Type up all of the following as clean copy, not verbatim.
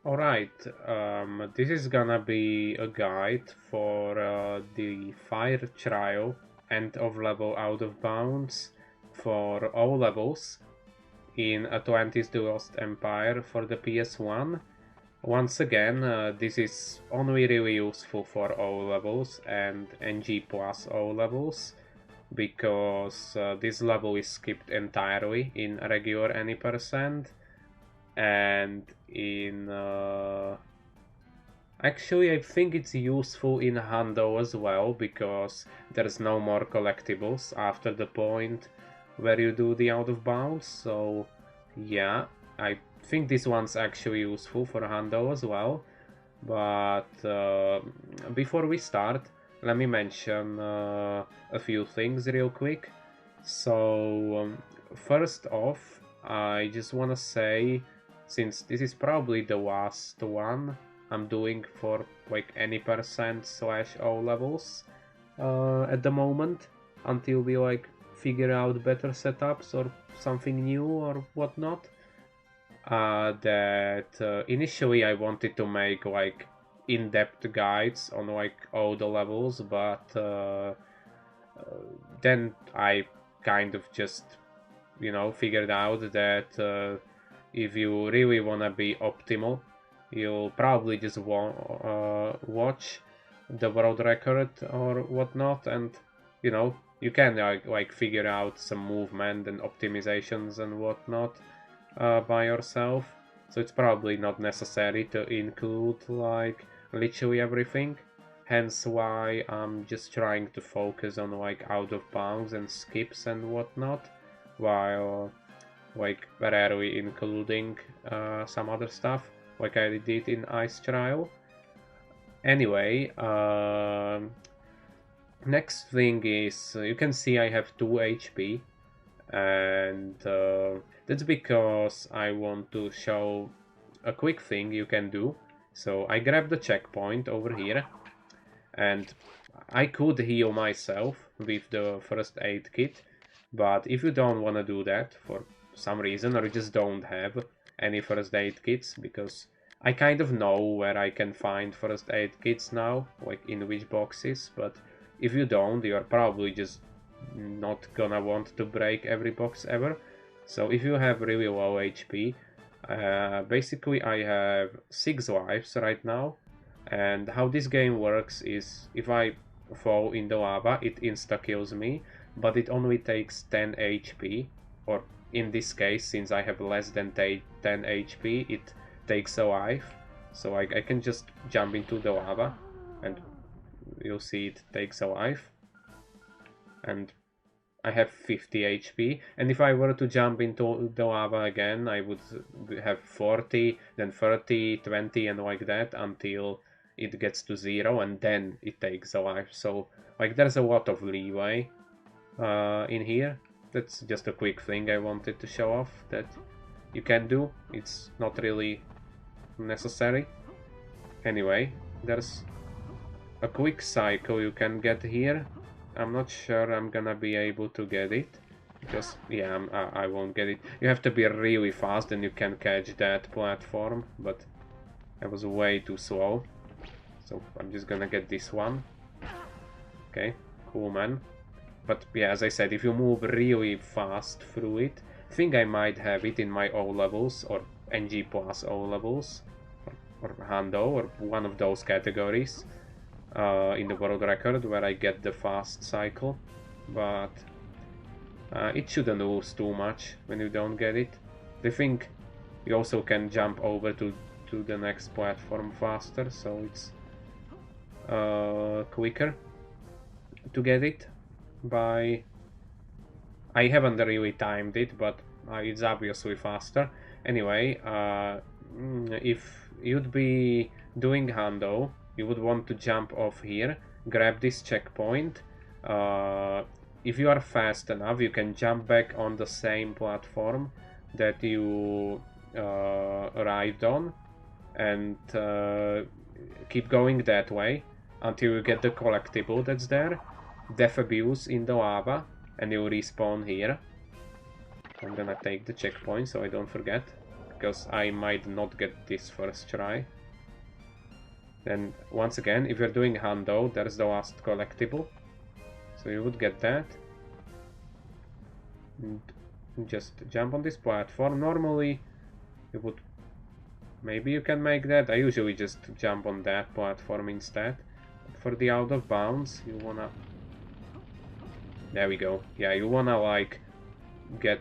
Alright, this is gonna be a guide for the fire trial end of level out of bounds for all levels in Atlantis The Lost Empire for the PS1. Once again, this is only really useful for O levels and NG plus O levels because this level is skipped entirely in regular any percent and in actually I think it's useful in Hando as well because there's no more collectibles after the point where you do the out of bounds. So yeah, I think this one's actually useful for Hando as well. But before we start, let me mention a few things real quick. So first off, I just want to say, since this is probably the last one I'm doing for like any percent slash O levels at the moment, until we like figure out better setups or something new or whatnot, that initially I wanted to make like in-depth guides on like all the levels, but then I kind of just figured out that if you really want to be optimal, you'll probably just watch the world record or whatnot, and you can like figure out some movement and optimizations and whatnot by yourself. So it's probably not necessary to include like literally everything. Hence why I'm just trying to focus on like out of bounds and skips and whatnot, while like rarely including some other stuff like I did in Ice Trial. Anyway, next thing is you can see I have 2 HP, and that's because I want to show a quick thing you can do. So I grab the checkpoint over here, and I could heal myself with the first aid kit, but if you don't want to do that for some reason, or you just don't have any first aid kits, because I kind of know where I can find first aid kits now, like in which boxes, but if you don't, you're probably just not gonna want to break every box ever. So if you have really low HP, basically I have 6 lives right now, and how this game works is if I fall in the lava, it insta kills me, but it only takes 10 HP, or in this case, since I have less than 10 HP, it takes a life. So I can just jump into the lava, and you'll see it takes a life. And I have 50 HP, and if I were to jump into the lava again, I would have 40, then 30, 20, and like that until it gets to 0, and then it takes a life. So like there's a lot of leeway in here. That's just a quick thing I wanted to show off that you can do. It's not really necessary. Anyway, there's a quick cycle you can get here. I'm not sure I'm gonna be able to get it, because yeah, I won't get it. You have to be really fast and you can catch that platform, but I was way too slow. So I'm just gonna get this one. Okay, cool, man. But yeah, as I said, if you move really fast through it, I think I might have it in my O levels or NG plus O levels, or Hando, or one of those categories in the world record where I get the fast cycle. But it shouldn't lose too much when you don't get it. I think you also can jump over to the next platform faster, so it's quicker to get it. By I haven't really timed it, but it's obviously faster. Anyway, if you'd be doing Hando, you would want to jump off here, grab this checkpoint. If you are fast enough, you can jump back on the same platform that you arrived on, and keep going that way until you get the collectible that's there. Death abuse in the lava, and you'll respawn here. I'm gonna take the checkpoint so I don't forget. because I might not get this first try. Then once again, if you're doing Hando, there's the last collectible. So you would get that. And just jump on this platform. Normally you would... Maybe you can make that. I usually just jump on that platform instead. But for the out of bounds, you wanna... There we go. Yeah, you wanna like get...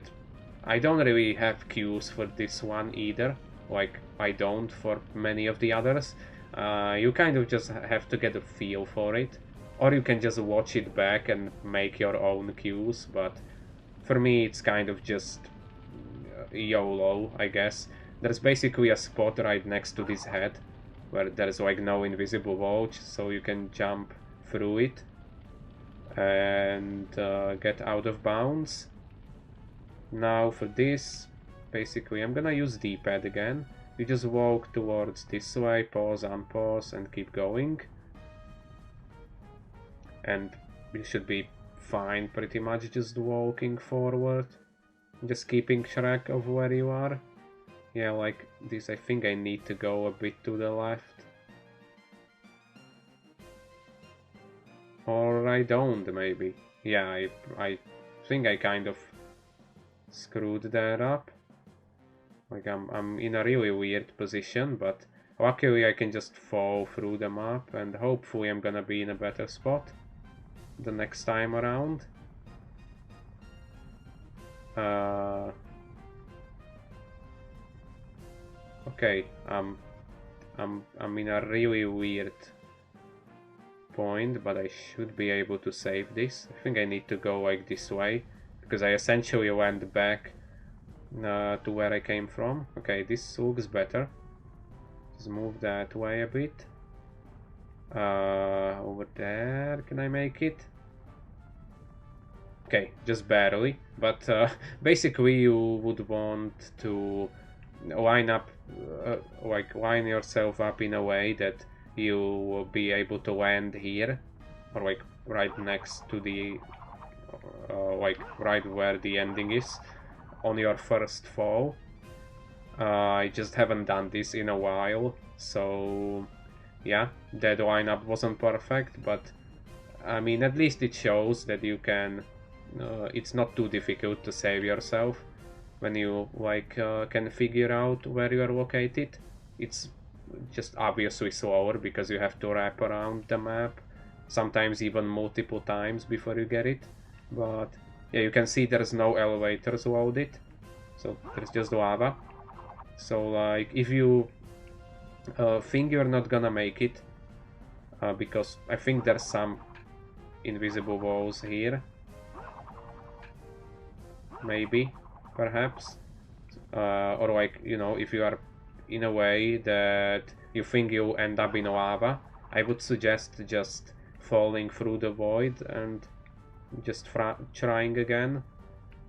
I don't really have cues for this one either. Like, I don't for many of the others. You kind of just have to get a feel for it. Or you can just watch it back and make your own cues, but for me it's kind of just YOLO, I guess. There's basically a spot right next to this head where there's like no invisible wall, so you can jump through it and get out of bounds. Now for this, basically I'm gonna use D-pad again. You just walk towards this way, pause, unpause, and keep going. And you should be fine pretty much just walking forward. Just keeping track of where you are. Yeah, like this, I think I need to go a bit to the left. Or I don't, maybe. Yeah, I think I kind of screwed that up. Like I'm in a really weird position, but luckily I can just fall through the map and hopefully I'm gonna be in a better spot the next time around. Okay, I'm in a really weird point, but I should be able to save this. I think I need to go like this way because I essentially went back to where I came from. Okay, this looks better. Just move that way a bit. Over there, can I make it? Okay, just barely, but basically you would want to line up, like line yourself up in a way that you will be able to land here, or like right next to the, like right where the ending is, on your first fall. I just haven't done this in a while, so yeah, that lineup wasn't perfect, but I mean at least it shows that you can, it's not too difficult to save yourself when you like can figure out where you are located. It's just obviously slower because you have to wrap around the map, sometimes even multiple times before you get it, but yeah, you can see there's no elevators loaded, so there's just lava. So like if you think you're not gonna make it, because I think there's some invisible walls here, maybe, perhaps, or like, you know, if you are in a way that you think you'll end up in lava, I would suggest just falling through the void and just trying again,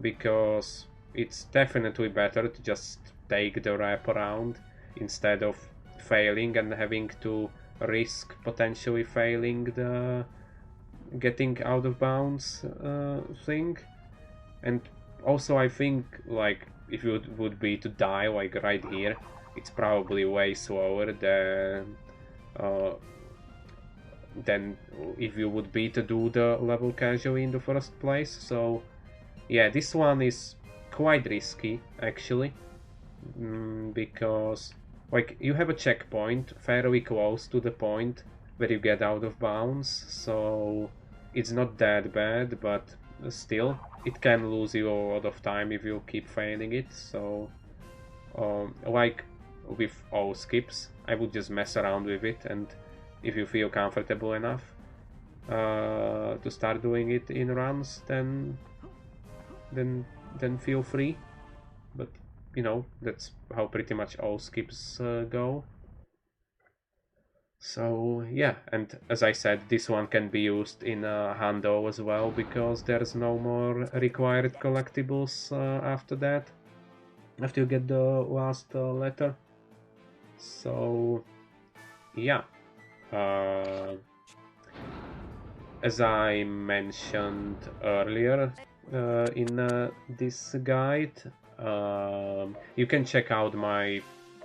because it's definitely better to just take the wrap around instead of failing and having to risk potentially failing the getting out of bounds thing. And also I think like if it would be to die like right here, it's probably way slower than if you would be to do the level casually in the first place. So yeah, this one is quite risky actually, because like you have a checkpoint fairly close to the point where you get out of bounds, so it's not that bad, but still it can lose you a lot of time if you keep failing it. So like with all skips, I would just mess around with it, and if you feel comfortable enough to start doing it in runs, then feel free. But you know, that's how pretty much all skips go. So yeah, and as I said, this one can be used in Hando as well, because there's no more required collectibles after that, after you get the last letter. So yeah, as I mentioned earlier in this guide, You can check out my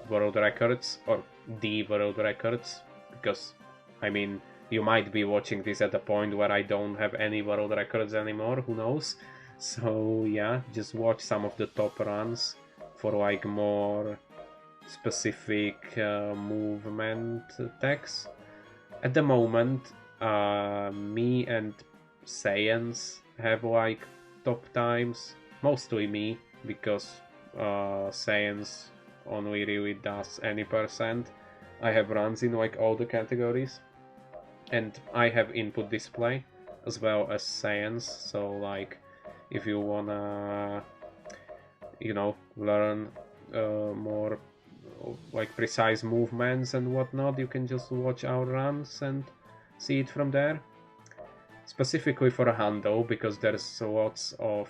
world records or the world records, because I mean, you might be watching this at a point where I don't have any world records anymore, who knows. So yeah, just watch some of the top runs for like more specific movement text. At the moment, me and Saiyans have like top times, mostly me, because Saiyans only really does any percent. I have runs in like all the categories, and I have input display as well as Saiyans, so like if you wanna, you know, learn more like precise movements and whatnot, you can just watch our runs and see it from there. Specifically for a Hundo, because there's lots of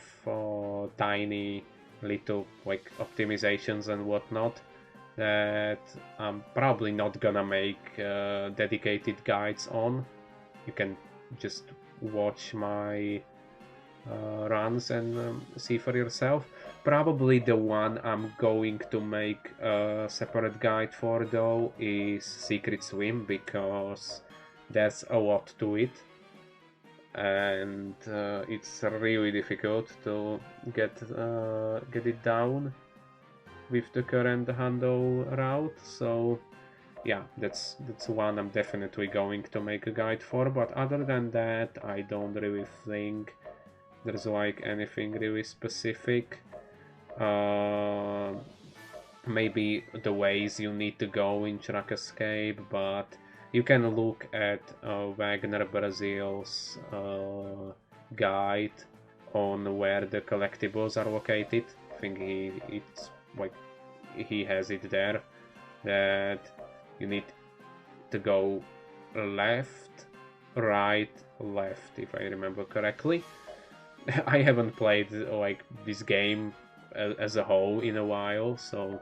tiny little like optimizations and whatnot that I'm probably not gonna make dedicated guides on. You can just watch my runs and see for yourself. Probably the one I'm going to make a separate guide for though is Secret Swim, because there's a lot to it, and it's really difficult to get it down with the current handle route. So yeah, that's one I'm definitely going to make a guide for. But other than that, I don't really think there's like anything really specific. Maybe the ways you need to go in Track Escape, but you can look at Wagner Brazil's guide on where the collectibles are located. I think he has it there, that you need to go left, right, left, if I remember correctly. I haven't played like this game as a whole in a while, so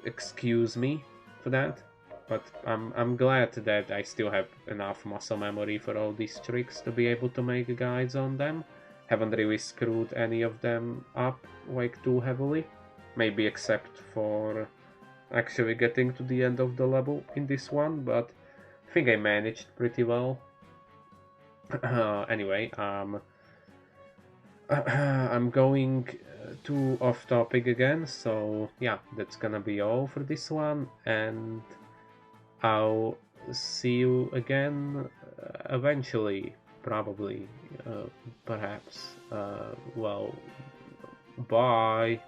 excuse me for that. But I'm glad that I still have enough muscle memory for all these tricks to be able to make guides on them. Haven't really screwed any of them up like too heavily, maybe except for actually getting to the end of the level in this one, but I think I managed pretty well. Anyway, I'm going too off topic again, so yeah, that's gonna be all for this one, and I'll see you again eventually, probably, perhaps. Well, bye.